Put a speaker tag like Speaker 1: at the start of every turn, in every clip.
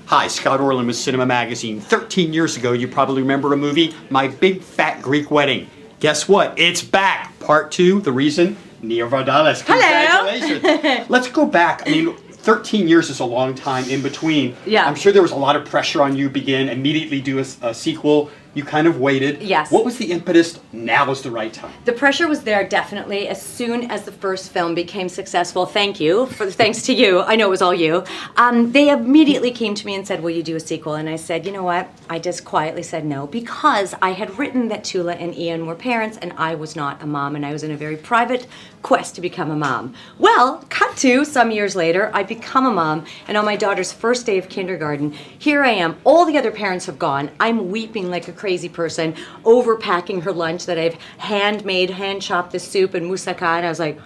Speaker 1: Hi, Scott Orlin with CINEMA-Magazin. 13 years ago, you probably remember a movie, My Big Fat Greek Wedding. Guess what? It's back. Part 2, the reason, Nia Vardalos. Congratulations.
Speaker 2: Hello.
Speaker 1: Let's go back. I mean, 13 years is a long time in between.
Speaker 2: Yeah.
Speaker 1: I'm sure there was a lot of pressure on you to begin, immediately do a sequel. You kind of waited.
Speaker 2: Yes.
Speaker 1: What was the impetus? Now is the right time.
Speaker 2: The pressure was there definitely as soon as the first film became successful. Thanks to you. I know it was all you. They immediately came to me and said, will you do a sequel? And I said, you know what? I just quietly said no because I had written that Tula and Ian were parents and I was not a mom and I was in a very private quest to become a mom. Well, cut to some years later, I become a mom and on my daughter's first day of kindergarten, here I am. All the other parents have gone. I'm weeping like a crazy person, overpacking her lunch that I've handmade, hand-chopped the soup and moussaka, and I was like,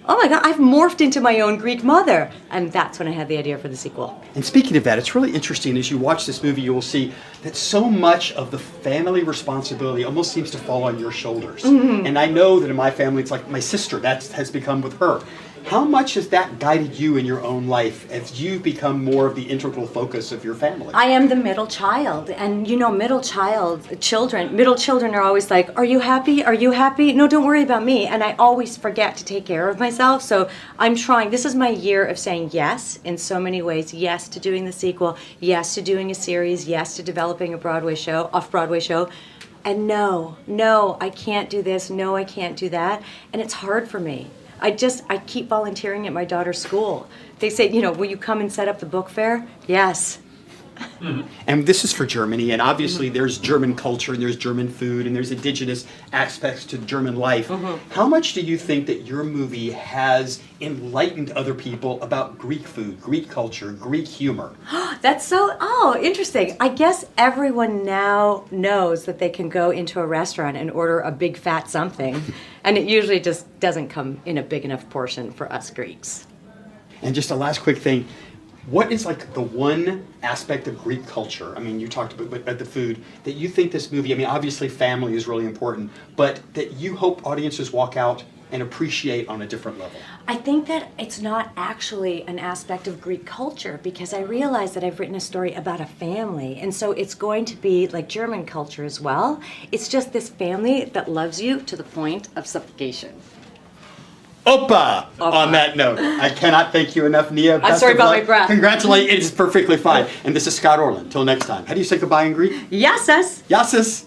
Speaker 2: oh my God, I've morphed into my own Greek mother. And that's when I had the idea for the sequel.
Speaker 1: And speaking of that, it's really interesting. As you watch this movie, you will see that so much of the family responsibility almost seems to fall on your shoulders. Mm-hmm. And I know that in my family, it's like my sister, that has become with her. How much has that guided you in your own life as you've become more of the integral focus of your family?
Speaker 2: I am the middle child, and you know, middle children are always like, are you happy? Are you happy? No, don't worry about me. And I always forget to take care of myself. So I'm trying, this is my year of saying yes in so many ways. Yes to doing the sequel, yes to doing a series, yes to developing a off-Broadway show. And no, I can't do this, no, I can't do that. And it's hard for me. I keep volunteering at my daughter's school. They say, you know, will you come and set up the book fair? Yes.
Speaker 1: And this is for Germany, and obviously there's German culture, and there's German food, and there's indigenous aspects to German life. How much do you think that your movie has enlightened other people about Greek food, Greek culture, Greek humor?
Speaker 2: That's so, interesting. I guess everyone now knows that they can go into a restaurant and order a big fat something, and it usually just doesn't come in a big enough portion for us Greeks.
Speaker 1: And just a last quick thing. What is like the one aspect of Greek culture, I mean, you talked about the food, that you think this movie, I mean, obviously family is really important, but that you hope audiences walk out and appreciate on a different level?
Speaker 2: I think that it's not actually an aspect of Greek culture because I realize that I've written a story about a family, and so it's going to be like German culture as well. It's just this family that loves you to the point of suffocation.
Speaker 1: Opa! On that note, I cannot thank you enough, Nia.
Speaker 2: I'm sorry about my breath.
Speaker 1: Congratulations, it is perfectly fine. And this is Scott Orlin. Till next time. How do you say goodbye in Greek?
Speaker 2: Yasis!
Speaker 1: Yasis!